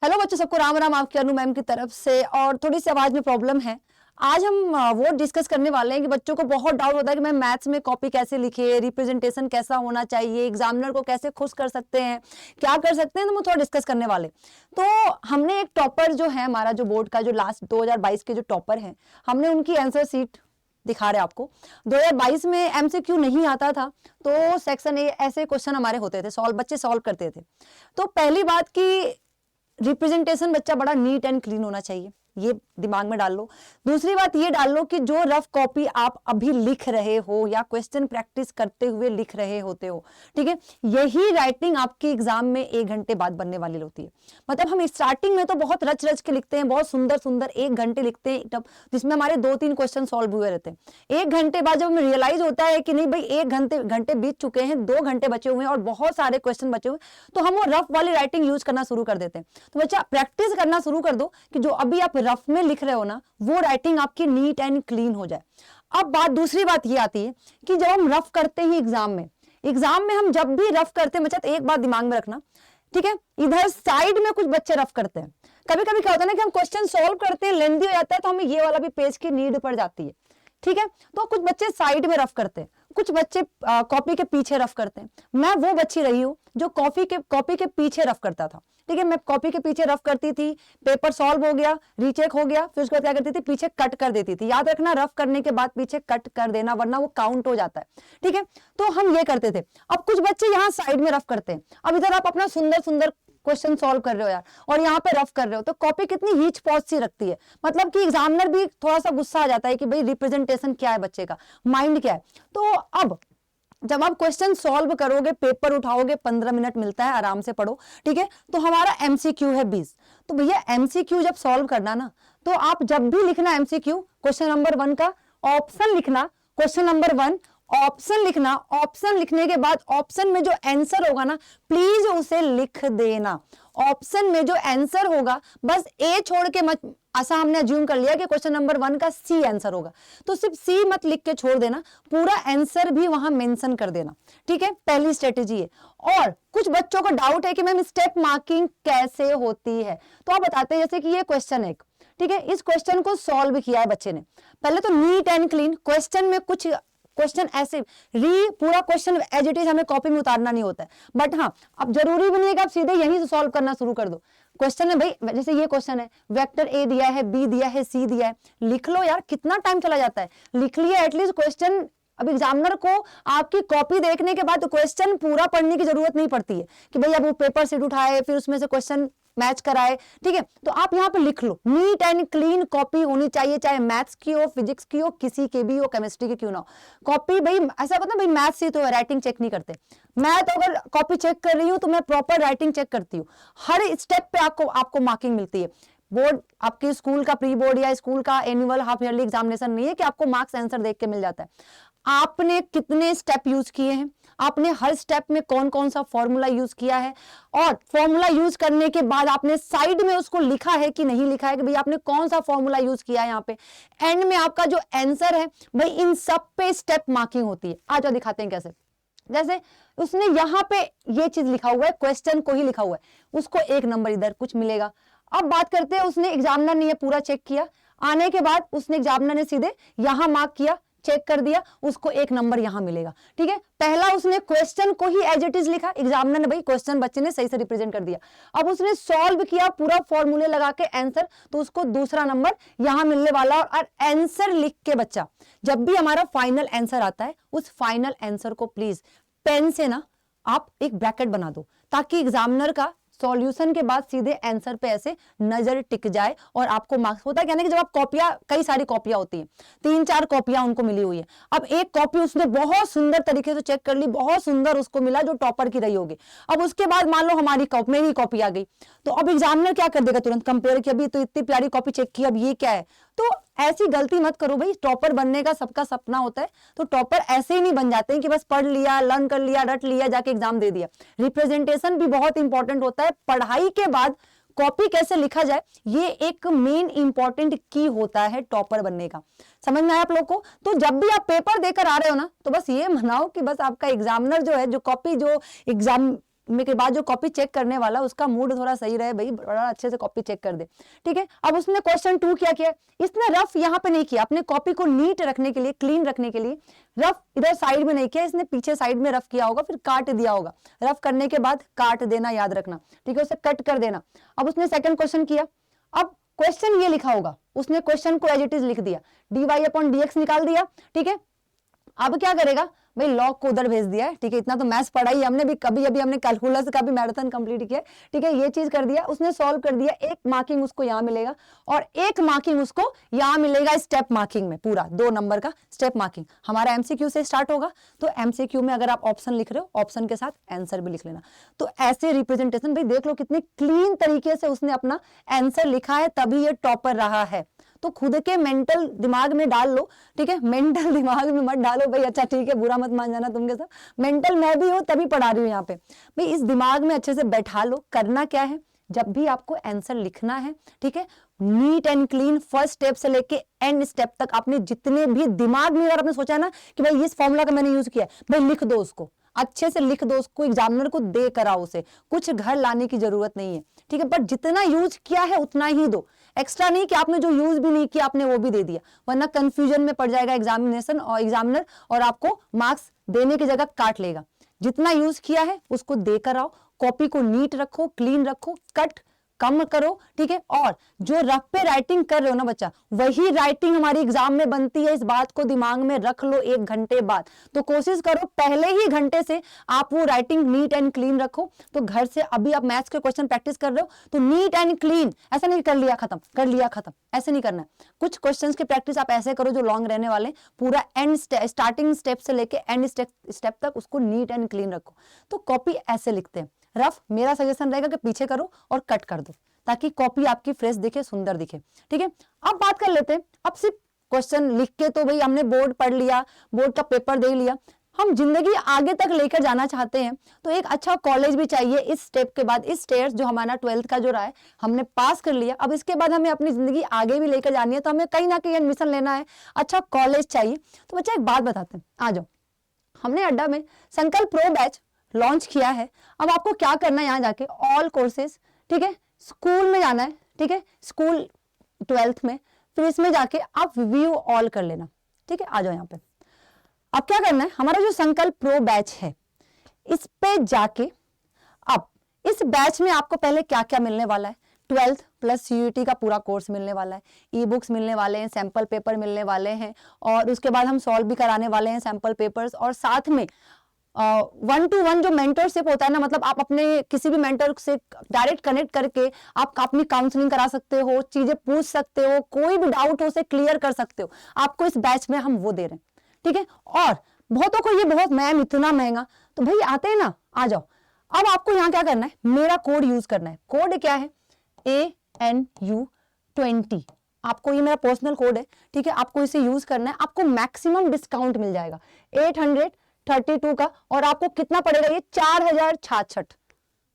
Hello बच्चों, सबको राम राम आपकी अनु मैम की तरफ से। और थोड़ी सी आवाज में प्रॉब्लम है। आज हम वो डिस्कस करने वाले हैं कि बच्चों को बहुत डाउट होता है कि मैम मैथ्स में कॉपी कैसे लिखे, रिप्रेजेंटेशन कैसा होना चाहिए, एग्जामिनर को कैसे खुश कर सकते हैं, क्या कर सकते हैं। तो हम थोड़ा डिस्कस करने वाले। तो हमने एक टॉपर जो है हमारा, जो बोर्ड का जो लास्ट 2022 के जो टॉपर हैं, हमने उनकी आंसर शीट दिखा रहे आपको। 2022 में एमसीक्यू नहीं आता था, तो सेक्शन ए ऐसे क्वेश्चन हमारे होते थे, बच्चे सॉल्व करते थे। तो पहली बात की रिप्रेजेंटेशन बच्चा बड़ा नीट एंड क्लीन होना चाहिए, ये दिमाग में डाल लो। दूसरी बात ये डाल लो कि जो रफ कॉपी आप अभी लिख रहे हो या क्वेश्चन प्रैक्टिस करते हुए लिख रहे होते हो, ठीक है, यही राइटिंग आपके एग्जाम में 1 घंटे बाद बनने वाली होती है। मतलब हम स्टार्टिंग में तो बहुत रच रच के लिखते हैं, बहुत सुंदर सुंदर 1 घंटे लिखते हैं, तब जिसमें हमारे 2-3 क्वेश्चन सॉल्व हुए रहते हैं। 1 घंटे बाद जब हमें रियलाइज होता है कि नहीं भाई 1 घंटे बीत चुके हैं, 2 घंटे बचे हुए हैं और बहुत सारे क्वेश्चन बचे हुए, तो हम वो रफ वाली राइटिंग यूज करना शुरू कर देते हैं। तो बच्चा प्रैक्टिस करना शुरू कर दो कि जो अभी आप रफ में लिख रहे हो ना, वो राइटिंग आपकी नीट एंड क्लीन हो जाए। अब दूसरी बात ये आती है कि जब हम रफ करते हैं एग्जाम में हम जब भी रफ करते हैं बच्चा, तो एक बात दिमाग में रखना, ठीक है, इधर साइड में कुछ बच्चे रफ करते हैं। कभी कभी क्या होता है ना कि हम क्वेश्चन सॉल्व करते हैं, लेंथी हो जाता है, तो हमें ये वाला भी पेज की नीड पड़ जाती है, ठीक है। तो कुछ बच्चे साइड में रफ करते हैं, कुछ बच्चे कॉपी के पीछे रफ करते हैं। मैं वो बच्ची रही हूं जो कॉपी के पीछे रफ करता था, ठीक है। मैं कॉपी के पीछे रफ करती थी, पेपर सॉल्व हो गया, रीचेक हो गया, फिर उसके बाद क्या करती थी, पीछे कट कर देती थी। याद रखना, रफ करने के बाद पीछे कट कर देना, वरना वो काउंट हो जाता है, ठीक है। तो हम ये करते थे। अब कुछ बच्चे यहाँ साइड में रफ करते हैं। अब इधर आप अपना सुंदर सुंदर क्वेश्चन सॉल्व कर रहे हो यार, और यहाँ पे रफ कर रहे हो, तो कॉपी कितनी हीच पॉच सी रखती है। मतलब कि एग्जामिनर भी थोड़ा सा गुस्सा आ जाता है कि भाई रिप्रेजेंटेशन क्या है, बच्चे का माइंड क्या है। तो अब जब आप क्वेश्चन सॉल्व करोगे, पेपर उठाओगे, 15 मिनट मिलता है, आराम से पढ़ो, ठीक है। तो हमारा एमसीक्यू है 20। तो भैया एमसीक्यू जब सॉल्व करना ना, तो आप जब भी लिखना एमसीक्यू, क्वेश्चन नंबर 1 का ऑप्शन लिखना, क्वेश्चन नंबर 1 ऑप्शन लिखना। ऑप्शन लिखने के बाद ऑप्शन में जो आंसर होगा ना, प्लीज उसे लिख देना। ऑप्शन में जो आंसर होगा, बस ए छोड़ के मत। ऐसा हमने अज्यूम कर लिया कि क्वेश्चन नंबर 1 का सी आंसर होगा, तो सिर्फ सी मत लिख के छोड़ देना, पूरा आंसर भी वहां मेंशन कर देना, ठीक है। पहली स्ट्रेटेजी है। और कुछ बच्चों को डाउट है कि मैम स्टेप मार्किंग कैसे होती है, तो आप बताते हैं जैसे कि ये क्वेश्चन है, ठीक है, इस क्वेश्चन को सॉल्व किया है बच्चे ने। पहले तो नीट एंड क्लीन क्वेश्चन में कुछ क्वेश्चन ऐसे पूरा क्वेश्चन एज इट इज हमें कॉपी में उतारना नहीं होता है, बट हाँ, अब जरूरी भी नहीं है कि आप सीधे यहीं से सॉल्व करना शुरू कर दो। क्वेश्चन है भाई, जैसे ये क्वेश्चन है, वेक्टर ए दिया है, बी दिया है, सी दिया है, लिख लो यार, कितना टाइम चला जाता है, लिख लिया एटलीस्ट क्वेश्चन। अब एग्जामिनर को आपकी कॉपी देखने के बाद क्वेश्चन पूरा पढ़ने की जरूरत नहीं पड़ती है कि भाई अब वो पेपर सीट उठाए, फिर उसमें से क्वेश्चन मैच कराए, ठीक है। तो आप यहाँ पे लिख लो, नीट एंड क्लीन कॉपी होनी चाहिए, चाहे मैथ्स की हो, फिजिक्स की हो, किसी के भी हो, केमिस्ट्री की क्यों ना हो कॉपी। भाई ऐसा होता है भाई, मैथ्स से तो राइटिंग चेक नहीं करते। मैं तो अगर कॉपी चेक कर रही हूँ तो मैं प्रॉपर राइटिंग चेक करती हूँ। हर स्टेप पे आपको मार्किंग मिलती है। बोर्ड आपके स्कूल का प्री बोर्ड या स्कूल का एनुअल हाफ ईयरली एग्जामिनेशन नहीं है कि आपको मार्क्स आंसर देख के मिल जाता है। आपने कितने स्टेप यूज किए हैं, आपने हर स्टेप में कौन कौन सा फॉर्मूला यूज किया है, और फॉर्मूला यूज करने के बाद आपने साइड में उसको लिखा है कि नहीं लिखा है कि भाई आपने कौन सा फॉर्मूला यूज किया है। यहाँ पे एंड में आपका जो आंसर है भाई, इन सब पे स्टेप मार्किंग होती है। आज दिखाते हैं कैसे। जैसे उसने यहाँ पे ये चीज लिखा हुआ है, क्वेश्चन को ही लिखा हुआ है, उसको 1 नंबर इधर कुछ मिलेगा। अब बात करते हैं, उसने एग्जामिनर ने ये पूरा चेक किया, आने के बाद उसने एग्जामिनर ने सीधे यहां मार्क किया, चेक कर दिया, उसको 1 नंबर यहां मिलेगा, ठीक है। पहला उसने क्वेश्चन को ही एज इट इज लिखा, एग्जामिनर ने भाई क्वेश्चन बच्चे ने सही से रिप्रेजेंट कर दिया। अब उसने सॉल्व किया पूरा फॉर्मूले लगा के आंसर, तो उसको दूसरा नंबर यहां मिलने वाला। और आंसर लिख के बच्चा, जब भी हमारा फाइनल आंसर आता है, उस फाइनल आंसर को प्लीज पेन से ना आप एक ब्रैकेट बना दो, ताकि एग्जामिनर का सॉल्यूशन के बाद सीधे आंसर पे ऐसे नजर टिक जाए और आपको मार्क्स। होता है क्या ना कि जब आप कॉपियां, कई सारी कॉपियां होती हैं, 3-4 कॉपियां उनको मिली हुई है, अब एक कॉपी उसने बहुत सुंदर तरीके से चेक कर ली, बहुत सुंदर उसको मिला जो टॉपर की रही होगी। अब उसके बाद मान लो हमारी मेरी कॉपी आ गई, तो अब एग्जामिनर क्या कर देगा, तुरंत कंपेयर किया, अभी तो इतनी प्यारी कॉपी चेक की, अब ये क्या है। तो ऐसी गलती मत करो भाई, टॉपर बनने का सबका सपना होता है, तो टॉपर ऐसे ही नहीं बन जाते हैं कि बस पढ़ लिया, लर्न कर लिया, रट लिया, जाके एग्जाम दे दिया। रिप्रेजेंटेशन भी बहुत इंपॉर्टेंट होता है। पढ़ाई के बाद कॉपी कैसे लिखा जाए, ये एक मेन इंपॉर्टेंट की होता है टॉपर बनने का। समझ में आया आप लोग को। तो जब भी आप पेपर देकर आ रहे हो ना, तो बस ये मनाओ कि बस आपका एग्जामिनर जो है, जो कॉपी जो एग्जाम में के बाद जो कॉपी चेक करने वाला उसका मूड थोड़ा सही रहे, भाई बड़ा अच्छे से कॉपी चेक कर दे, ठीक है। अब उसने क्वेश्चन 2 क्या किया, इसने रफ यहाँ पे नहीं किया, अपने कॉपी को नीट रखने के लिए, क्लीन रखने के लिए रफ इधर साइड में नहीं किया, इसने पीछे साइड में रफ किया होगा, फिर काट दिया होगा। रफ करने के बाद काट देना, याद रखना, ठीक है, उसे कट कर देना। अब उसने सेकंड क्वेश्चन किया, अब क्वेश्चन ये लिखा होगा, उसने क्वेश्चन को एज इट इज लिख दिया, dy/dx निकाल दिया, ठीक है। अब क्या करेगा भाई, लॉग को उधर भेज दिया है, ठीक है, इतना तो मैथ्स पढ़ा ही हमने भी, कभी अभी हमने कैलकुलस का भी मैराथन कंप्लीट किया, ठीक है। ये चीज कर दिया, उसने सॉल्व कर दिया, एक मार्किंग उसको यहाँ मिलेगा और एक मार्किंग उसको यहाँ मिलेगा स्टेप मार्किंग में, पूरा 2 नंबर का स्टेप मार्किंग। हमारा एमसीक्यू से स्टार्ट होगा, तो एमसीक्यू में अगर आप ऑप्शन लिख रहे हो, ऑप्शन के साथ आंसर भी लिख लेना। तो ऐसे रिप्रेजेंटेशन, भाई देख लो कितनी क्लीन तरीके से उसने अपना आंसर लिखा है, तभी ये टॉपर रहा है। तो खुद के मेंटल दिमाग में डाल लो, ठीक है, मेंटल दिमाग में मत डालो भाई, अच्छा ठीक है, बुरा मत मान जाना तुम के साथ, मेंटल मैं भी हूं तभी पढ़ा रही हूं यहाँ पे, भाई इस दिमाग में अच्छे से बैठा लो। करना क्या है, जब भी आपको आंसर लिखना है, ठीक है, neat and clean first step से लेके एंड स्टेप तक, आपने जितने भी दिमाग में अगर आपने सोचा ना कि भाई इस फॉर्मूला का मैंने यूज किया, भाई लिख दो उसको, अच्छे से लिख दो उसको, एग्जामिनर को दे कराओ उसे, कुछ घर लाने की जरूरत नहीं है, ठीक है, बट जितना यूज किया है उतना ही दो, एक्स्ट्रा नहीं कि आपने जो यूज भी नहीं किया आपने वो भी दे दिया, वरना कंफ्यूजन में पड़ जाएगा एग्जामिनेशन और एग्जामिनर, और आपको मार्क्स देने की जगह काट लेगा। जितना यूज किया है उसको देकर आओ, कॉपी को नीट रखो, क्लीन रखो, कट कम करो, ठीक है। और जो रफ पे राइटिंग कर रहे हो ना बच्चा, वही राइटिंग हमारी एग्जाम में बनती है, इस बात को दिमाग में रख लो 1 घंटे बाद। तो कोशिश करो पहले ही घंटे से आप वो राइटिंग नीट एंड क्लीन रखो। तो घर से अभी आप मैथ्स के क्वेश्चन प्रैक्टिस कर रहे हो तो नीट एंड क्लीन, ऐसा नहीं कर लिया खत्म, कर लिया खत्म, ऐसे नहीं करना है। कुछ क्वेश्चन की प्रैक्टिस आप ऐसे करो जो लॉन्ग रहने वाले, पूरा एंड स्टार्टिंग स्टेप से लेके एंड स्टेप तक उसको नीट एंड क्लीन रखो। तो कॉपी ऐसे लिखते हैं। रफ मेरा सजेशन रहेगा कि पीछे करो और कट कर दो, ताकि कॉपी आपकी फ्रेश दिखे, सुंदर दिखे, ठीक है। अब बात कर लेते हैं, अब सिर्फ क्वेश्चन लिख के तो भाई हमने बोर्ड पढ़ लिया, बोर्ड का पेपर दे लिया, हम जिंदगी आगे तक लेकर जाना चाहते हैं तो एक अच्छा कॉलेज भी चाहिए। इस स्टेप के बाद, इस स्टेयर्स जो हमारा 12th का जो रहा है हमने पास कर लिया, अब इसके बाद हमें अपनी जिंदगी आगे भी लेकर जानी है, तो हमें कहीं ना कहीं एडमिशन लेना है, अच्छा कॉलेज चाहिए। तो बच्चा एक बात बताते हैं, आ जाओ, हमने अड्डा में संकल्प प्रो बैच लॉन्च किया है। अब आपको क्या करना है, यहाँ जाके ऑल कोर्सेज, ठीक है, स्कूल में जाना है, ठीक है, स्कूल 12th में, फिर इसमें जाके आप व्यू ऑल कर लेना, ठीक है। आ जाओ यहाँ पे, अब क्या करना है, हमारा जो संकल्प प्रो बैच है इस पे जाके, अब इस बैच में आपको पहले क्या क्या मिलने वाला है, 12th प्लस CUET का पूरा कोर्स मिलने वाला है, ई बुक्स मिलने वाले हैं, सैंपल पेपर मिलने वाले हैं, और उसके बाद हम सॉल्व भी कराने वाले हैं सैंपल पेपर्स, और साथ में 1-to-1 जो मेंटरशिप होता है ना, मतलब आप अपने किसी भी मेंटर से डायरेक्ट कनेक्ट करके आप अपनी काउंसलिंग करा सकते हो, चीजें पूछ सकते हो, कोई भी डाउट हो उसे क्लियर कर सकते हो, आपको इस बैच में हम वो दे रहे हैं, ठीक है। और बहुतों को ये बहुत मैम इतना महंगा, तो भाई आते हैं ना, आ जाओ। अब आपको यहाँ क्या करना है, मेरा कोड यूज करना है। कोड क्या है, ANU20, आपको ये मेरा पर्सनल कोड है, ठीक है, आपको इसे यूज करना है, आपको मैक्सिमम डिस्काउंट मिल जाएगा 832 का, और आपको कितना पड़ेगा ये 4066,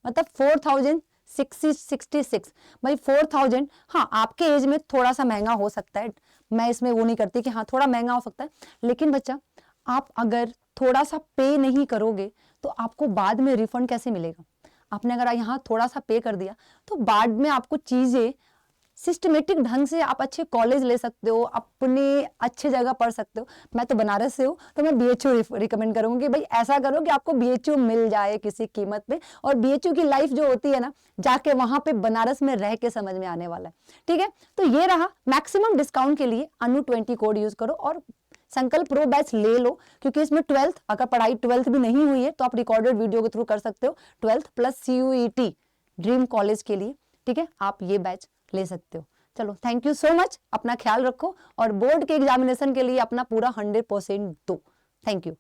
मतलब 4066, भाई 4000। हाँ आपके एज में थोड़ा सा महंगा हो सकता है, मैं इसमें वो नहीं करती कि हाँ थोड़ा महंगा हो सकता है, लेकिन बच्चा आप अगर थोड़ा सा पे नहीं करोगे तो आपको बाद में रिफंड कैसे मिलेगा। आपने अगर यहाँ थोड़ा सा पे कर दिया तो बाद में आपको चीजें सिस्टमेटिक ढंग से आप अच्छे कॉलेज ले सकते हो, अपने अच्छे जगह पढ़ सकते हो। मैं तो बनारस से हूँ तो मैं BHU रिकमेंड करूंगी, भाई ऐसा करो कि आपको BHU मिल जाए किसी कीमत पे, और BHU की लाइफ जो होती है ना, जाके वहां पे बनारस में रह के समझ में आने वाला है, ठीक है। तो ये रहा, मैक्सिमम डिस्काउंट के लिए ANU20 कोड यूज करो और संकल्प प्रो बैच ले लो, क्योंकि इसमें 12th, अगर पढ़ाई 12th भी नहीं हुई है तो आप रिकॉर्डेड वीडियो के थ्रू कर सकते हो, 12th plus CUET dream college के लिए, ठीक है, आप ये बैच ले सकते हो। चलो थैंक यू सो मच, अपना ख्याल रखो और बोर्ड के एग्जामिनेशन के लिए अपना पूरा 100% दो। Thank you.